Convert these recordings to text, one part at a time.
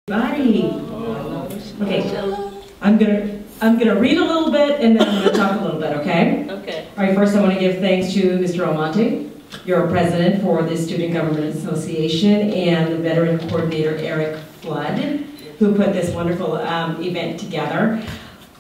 Buddy. Okay, I'm gonna read a little bit and then I'm gonna talk a little bit, okay? Okay. All right, first I want to give thanks to Mr. Almonte, your president for the Student Government Association, and the veteran coordinator, Eric Flood, who put this wonderful event together.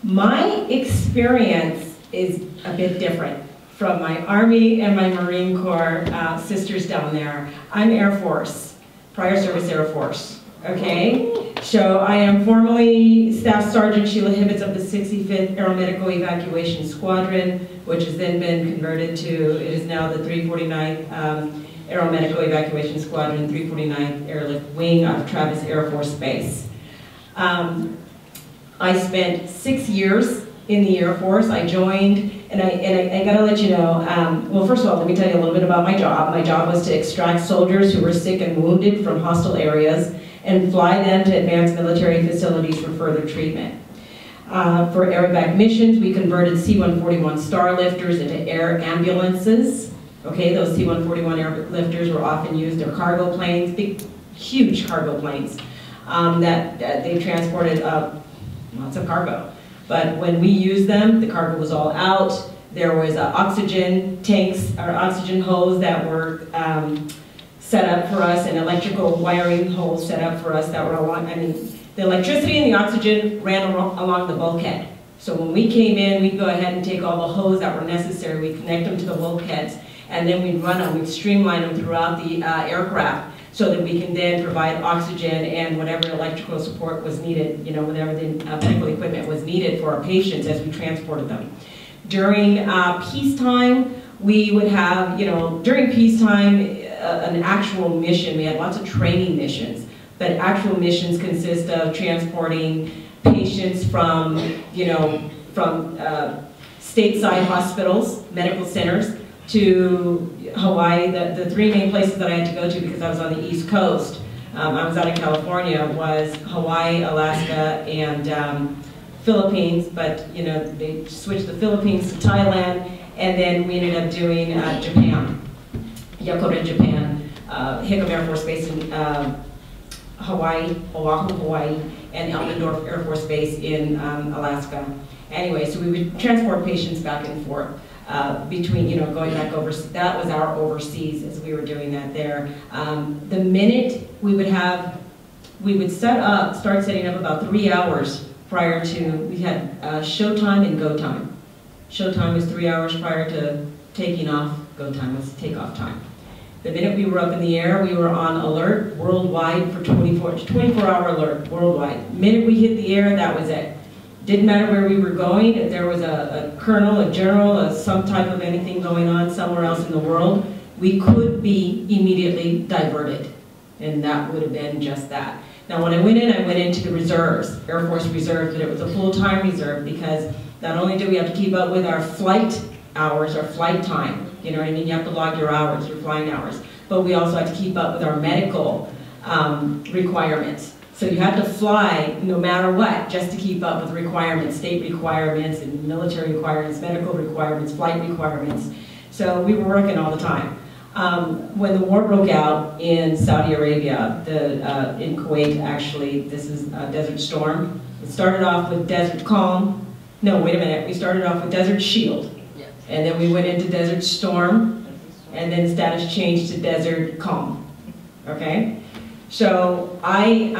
My experience is a bit different from my Army and my Marine Corps sisters down there. I'm Air Force, prior service Air Force. Okay, so I am formerly Staff Sergeant Sheila V of the 65th Aeromedical Evacuation Squadron, which has then been converted to, it is now the 349th Aeromedical Evacuation Squadron, 349th Airlift Wing of Travis Air Force Base. I spent 6 years in the Air Force. I joined, and I gotta let you know, well, first of all, let me tell you a little bit about my job. My job was to extract soldiers who were sick and wounded from hostile areas and fly them to advanced military facilities for further treatment. For air-evac missions, we converted C-141 Starlifters into air ambulances. Okay, those C-141 airlifters were often used. They're cargo planes, big, huge cargo planes that they transported lots of cargo. But when we used them, the cargo was all out. There was oxygen tanks or oxygen hose that were set up for us, and electrical wiring holes set up for us that were along, I mean, the electricity and the oxygen ran along the bulkhead. So when we came in, we'd go ahead and take all the hose that were necessary, we'd connect them to the bulkheads, and then we'd run them, we'd streamline them throughout the aircraft so that we can then provide oxygen and whatever electrical support was needed, you know, whatever the medical equipment was needed for our patients as we transported them. During peacetime, we would have, you know, during peacetime, an actual mission. We had lots of training missions, but actual missions consist of transporting patients from, you know, from stateside hospitals, medical centers, to Hawaii. The three main places that I had to go to because I was on the East Coast, I was out in California, was Hawaii, Alaska, and Philippines, but you know, they switched the Philippines to Thailand, and then we ended up doing Japan. Yokota, Japan, Hickam Air Force Base in Hawaii, Oahu, Hawaii, and Elmendorf Air Force Base in Alaska. Anyway, so we would transport patients back and forth between, you know, going back overseas. That was our overseas as we were doing that there. The minute we would have, we would start setting up about 3 hours prior to, we had show time and go time. Show time was 3 hours prior to taking off, go time was takeoff time. The minute we were up in the air, we were on alert worldwide for 24-hour alert worldwide. The minute we hit the air, that was it. Didn't matter where we were going. If there was a colonel, a general, some type of anything going on somewhere else in the world, we could be immediately diverted. And that would have been just that. Now when I went into the reserves, Air Force Reserve, but it was a full-time reserve because not only do we have to keep up with our flight hours, our flight time, you know what I mean? You have to log your hours, your flying hours. But we also have to keep up with our medical requirements. So you have to fly no matter what, just to keep up with requirements, state requirements, and military requirements, medical requirements, flight requirements. So we were working all the time. When the war broke out in Saudi Arabia, in Kuwait actually, this is Desert Storm. It started off with Desert Calm. No, wait a minute. We started off with Desert Shield. And then we went into Desert Storm, and then status changed to Desert Calm, okay? So I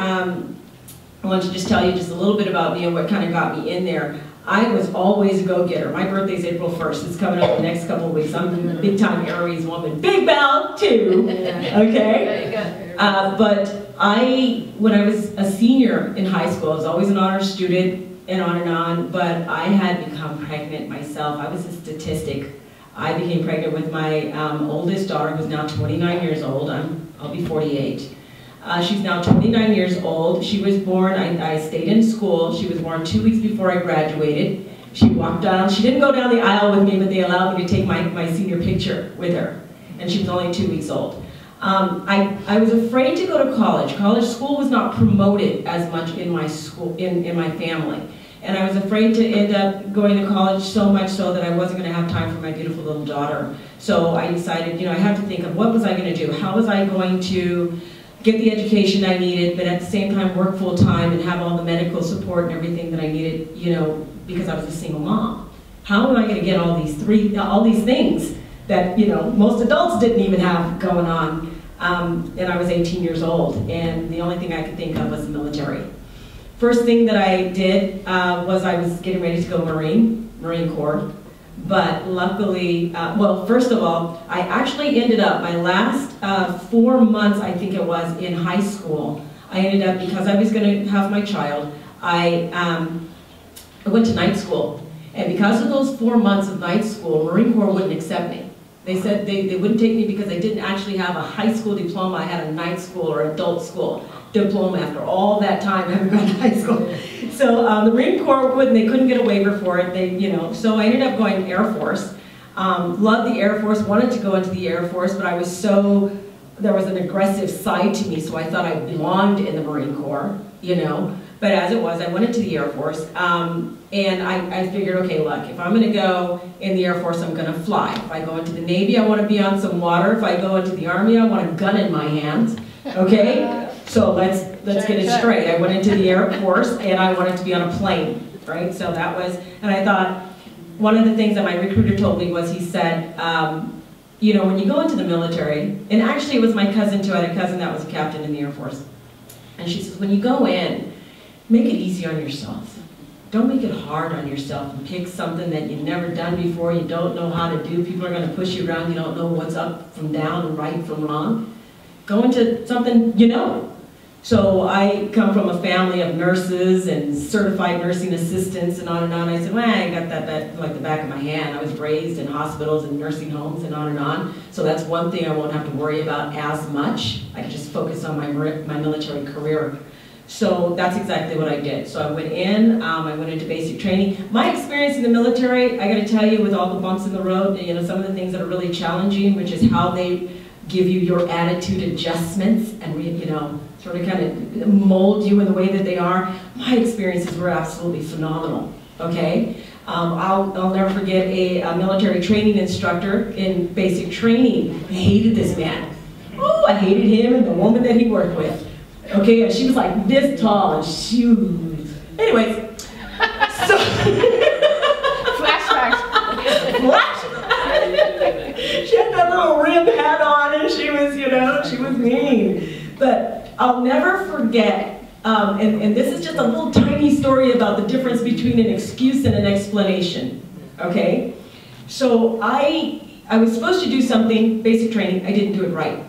want to just tell you just a little bit about me and what kind of got me in there. I was always a go-getter. My birthday's April 1st. It's coming up the next couple of weeks. I'm a big-time Aries woman. Big bell, too, okay? But when I was a senior in high school, I was always an honor student, and on, but I had become pregnant myself. I was a statistic. I became pregnant with my oldest daughter, who's now 29 years old. I'll be 48. She's now 29 years old. She was born, I stayed in school. She was born 2 weeks before I graduated. She walked down, she didn't go down the aisle with me, but they allowed me to take my senior picture with her. And she was only 2 weeks old. I was afraid to go to college. College school was not promoted as much in my school, in my family. And I was afraid to end up going to college so much so that I wasn't going to have time for my beautiful little daughter. So I decided, you know, I had to think of what was I going to do? How was I going to get the education I needed, but at the same time work full time and have all the medical support and everything that I needed, you know, because I was a single mom. How am I going to get all these things that, you know, most adults didn't even have going on? And I was 18 years old, and the only thing I could think of was the military. First thing that I did was I was getting ready to go Marine Corps. But luckily, well, first of all, I actually ended up, my last 4 months, I think it was, in high school, I ended up, because I was going to have my child, I went to night school. And because of those 4 months of night school, Marine Corps wouldn't accept me. They said they wouldn't take me because I didn't actually have a high school diploma. I had a night school or adult school diploma after all that time having gone to high school. So the Marine Corps wouldn't, they couldn't get a waiver for it. They, you know, so I ended up going Air Force. Loved the Air Force, wanted to go into the Air Force, but I was so, there was an aggressive side to me, so I thought I belonged in the Marine Corps, you know. But as it was, I went into the Air Force, and I figured, okay, look, if I'm going to go in the Air Force, I'm going to fly. If I go into the Navy, I want to be on some water. If I go into the Army, I want a gun in my hand, okay? So let's get it straight. I went into the Air Force, and I wanted to be on a plane, right? So that was, and I thought, one of the things that my recruiter told me was, he said, you know, when you go into the military, and actually it was my cousin too, I had a cousin that was a captain in the Air Force, and she says, when you go in, make it easy on yourself. Don't make it hard on yourself and pick something that you've never done before, you don't know how to do, people are going to push you around, you don't know what's up from down and right from wrong. Go into something you know. So I come from a family of nurses and certified nursing assistants and on and on. I said, well, I got that like the back of my hand. I was raised in hospitals and nursing homes and on and on. So that's one thing I won't have to worry about as much. I can just focus on my military career. So that's exactly what I did. So I went in, I went into basic training. My experience in the military, I gotta tell you, with all the bumps in the road, you know, some of the things that are really challenging, which is how they give you your attitude adjustments and, you know, sort of kind of mold you in the way that they are. My experiences were absolutely phenomenal, okay? I'll never forget a military training instructor in basic training. I hated this man. Oh, I hated him and the woman that he worked with. Okay, and she was like this tall and shoes. Anyways, so flashbacks. She had that little rim hat on, and she was, you know, she was mean. But I'll never forget, and this is just a little tiny story about the difference between an excuse and an explanation. Okay, so I was supposed to do something, basic training. I didn't do it right.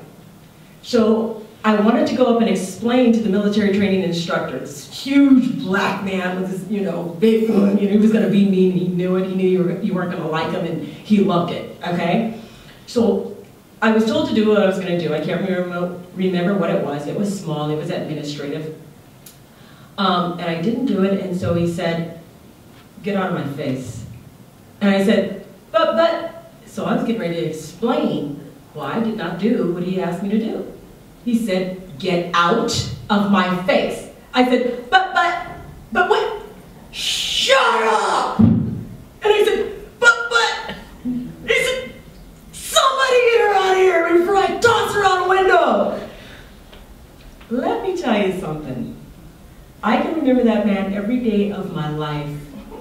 So I wanted to go up and explain to the military training instructor, this huge black man with this, you know, big, you know, he was going to be mean, he knew it, he knew you weren't going to like him, and he loved it, okay? So I was told to do what I was going to do. I can't remember what it was. It was small, it was administrative. And I didn't do it, and so he said, get out of my face. And I said, but, so I was getting ready to explain why I did not do what he asked me to do. He said, get out of my face. I said, but what? Shut up! And I said, but, he said, somebody get her out of here before I toss her out a window. Let me tell you something. I can remember that man every day of my life.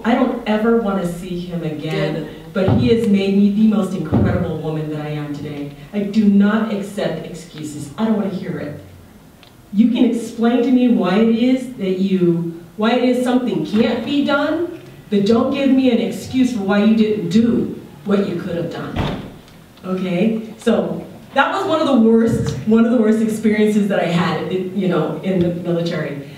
I don't ever want to see him again, but he has made me the most incredible woman that I am today. I do not accept excuses. I don't want to hear it. You can explain to me why it is something can't be done, but don't give me an excuse for why you didn't do what you could have done. Okay? So that was one of the worst experiences that I had, you know, in the military.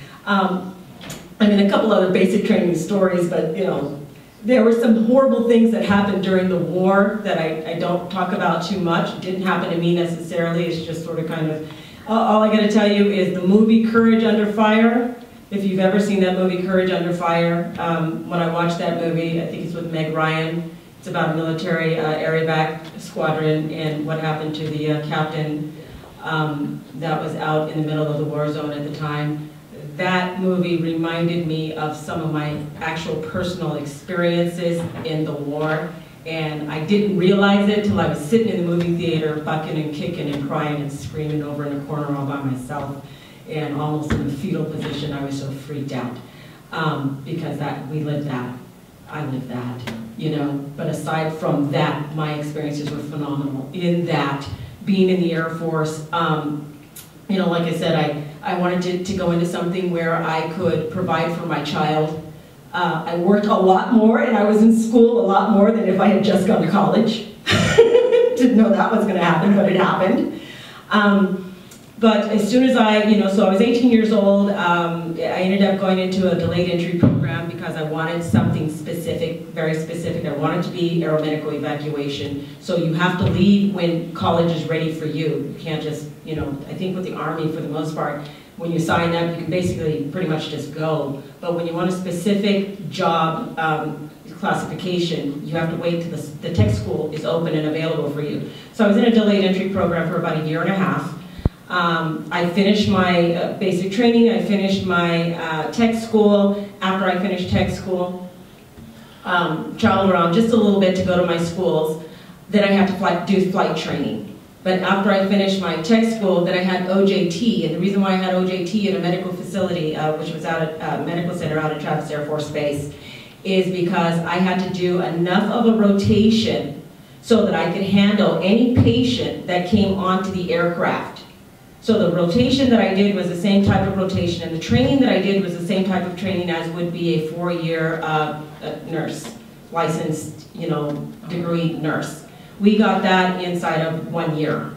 I mean, a couple other basic training stories, but, you know, there were some horrible things that happened during the war that I don't talk about too much. It didn't happen to me necessarily. It's just sort of kind of, all I got to tell you is the movie Courage Under Fire. If you've ever seen that movie, Courage Under Fire, when I watched that movie, I think it's with Meg Ryan. It's about a military air evac squadron and what happened to the captain that was out in the middle of the war zone at the time. That movie reminded me of some of my actual personal experiences in the war, And I didn't realize it till I was sitting in the movie theater, bucking and kicking and crying and screaming over in a corner all by myself, and almost in a fetal position. I was so freaked out because we lived that. I lived that, you know. But aside from that, my experiences were phenomenal. In that, being in the Air Force, you know, like I said, I wanted to go into something where I could provide for my child. I worked a lot more, and I was in school a lot more than if I had just gone to college. Didn't know that was going to happen, but it happened. But as soon as so I was 18 years old, I ended up going into a delayed entry program because I wanted something specific, very specific. I wanted to be aeromedical evacuation. So you have to leave when college is ready for you. You can't just, you know, I think with the Army, for the most part, when you sign up, you can basically pretty much just go. But when you want a specific job classification, you have to wait till the tech school is open and available for you. So I was in a delayed entry program for about 1.5 years. I finished my basic training, I finished my tech school. After I finished tech school, traveled around just a little bit to go to my schools. Then I had to do flight training. But after I finished my tech school, then I had OJT, and the reason why I had OJT in a medical facility, which was out at a medical center out at Travis Air Force Base, is because I had to do enough of a rotation so that I could handle any patient that came onto the aircraft. So the rotation that I did was the same type of rotation, and the training that I did was the same type of training as would be a 4-year nurse, licensed, you know, degree nurse. We got that inside of 1 year.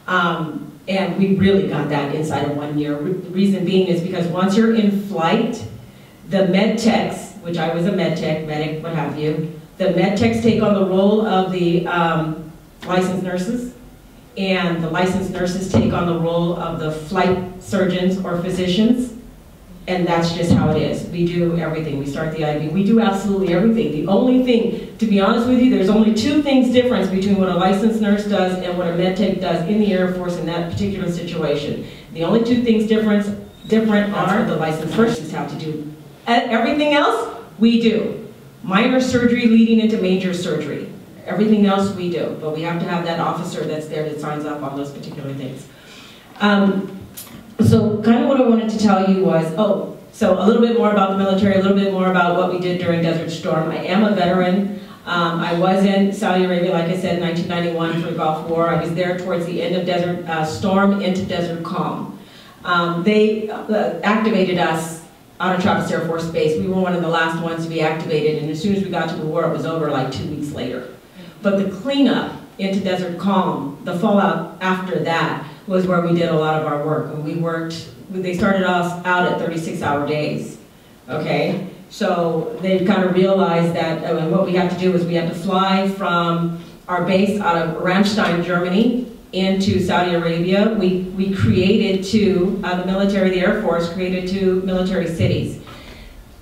And we really got that inside of 1 year. The reason being is because once you're in flight, the med techs, which I was a med tech, medic, what have you, the med techs take on the role of the licensed nurses, and the licensed nurses take on the role of the flight surgeons or physicians, and that's just how it is. We do everything. We start the IV. We do absolutely everything. The only thing, to be honest with you, there's only 2 things difference between what a licensed nurse does and what a med tech does in the Air Force in that particular situation. The only 2 things different are the licensed nurses have to do. Everything else, we do. Minor surgery leading into major surgery. Everything else we do, but we have to have that officer that's there that signs up on those particular things. So kind of what I wanted to tell you was, so a little bit more about the military, a little bit more about what we did during Desert Storm. I am a veteran. I was in Saudi Arabia, like I said, in 1991 for the Gulf War. I was there towards the end of Desert Storm into Desert Calm. They activated us out of Travis Air Force Base. We were one of the last ones to be activated, and as soon as we got to the war, it was over like 2 weeks later. But the cleanup into Desert Calm, the fallout after that, was where we did a lot of our work. And we worked, they started us out at 36-hour days, okay? So they kind of realized that what we had to do was we had to fly from our base out of Ramstein, Germany, into Saudi Arabia. We created the military, the Air Force, created 2 military cities.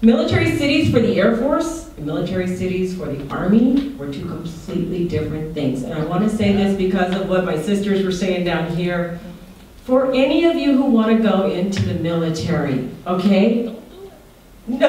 Military cities for the Air Force and military cities for the Army were 2 completely different things. And I want to say this because of what my sisters were saying down here. For any of you who want to go into the military, okay? No.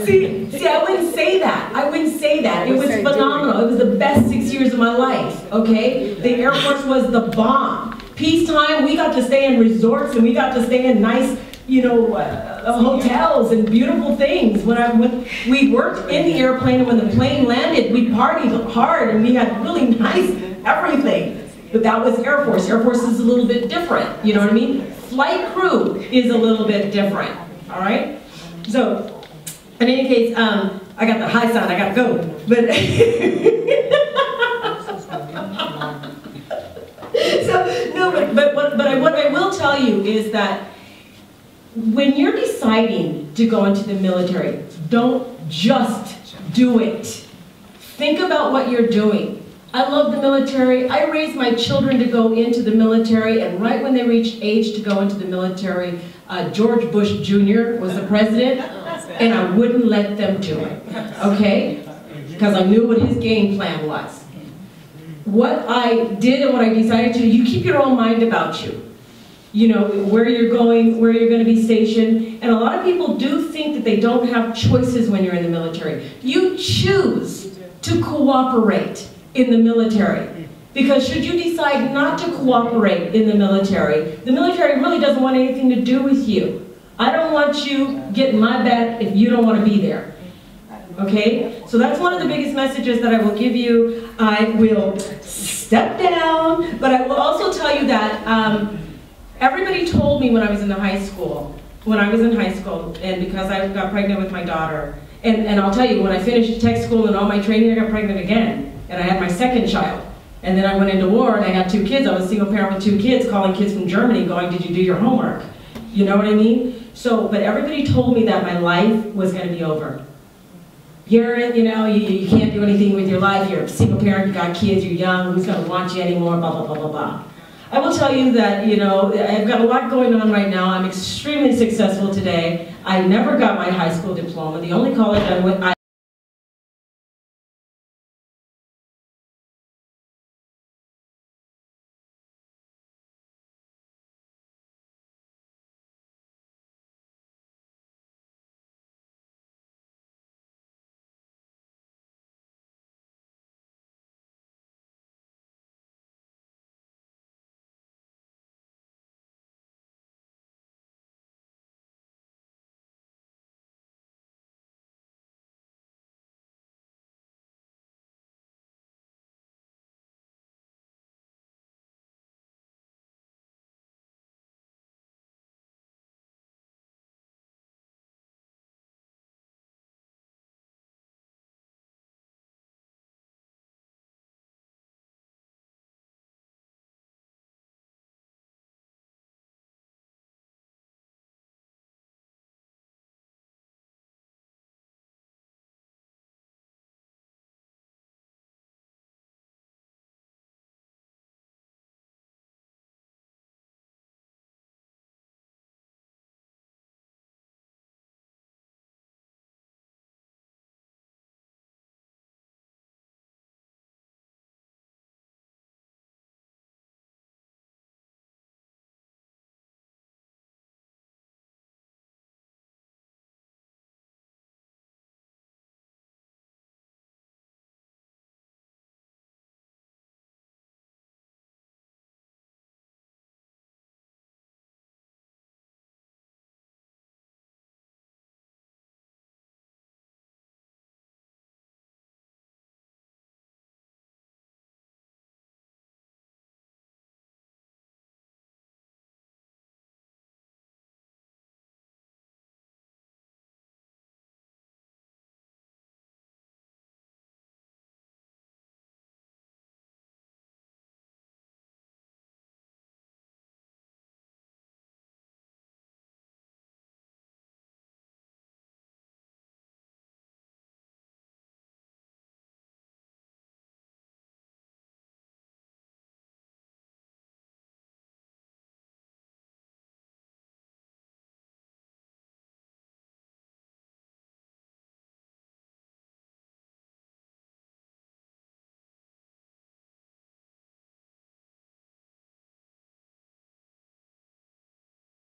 See, I wouldn't say that. I wouldn't say that. It was phenomenal. It was the best 6 years of my life, okay? The Air Force was the bomb. Peacetime, we got to stay in resorts and we got to stay in nice, you know, hotels and beautiful things. When we worked in the airplane, and when the plane landed, we partied hard and we had really nice everything. But that was Air Force. Air Force is a little bit different, you know what I mean? Flight crew is a little bit different, all right? So, in any case, I got the high sign, I gotta go. But what I will tell you is that when you're deciding to go into the military, don't just do it. Think about what you're doing. I love the military. I raised my children to go into the military, and right when they reached age to go into the military, George Bush Jr. was the president, and I wouldn't let them do it, okay? Because I knew what his game plan was. What I did and what I decided to do, you keep your own mind about you. you know, where you're going, where you're going to be stationed. And a lot of people do think that they don't have choices when you're in the military. You choose to cooperate in the military. Because should you decide not to cooperate in the military really doesn't want anything to do with you. I don't want you getting my back if you don't want to be there. Okay? So that's one of the biggest messages that I will give you. I will step down, but I will also tell you that everybody told me when I was in high school, and because I got pregnant with my daughter, and I'll tell you, when I finished tech school and all my training, I got pregnant again, and I had my second child. And then I went into war and I had 2 kids. I was a single parent with 2 kids, calling kids from Germany going, did you do your homework? You know what I mean? So, but everybody told me that my life was going to be over. You're, you know, you can't do anything with your life. You're a single parent, you got kids, you're young, who's going to want you anymore, blah, blah, blah, blah, blah. I will tell you that, you know, I've got a lot going on right now. I'm extremely successful today. I never got my high school diploma. The only college I went,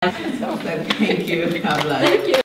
Thank you, Pablo. Thank you.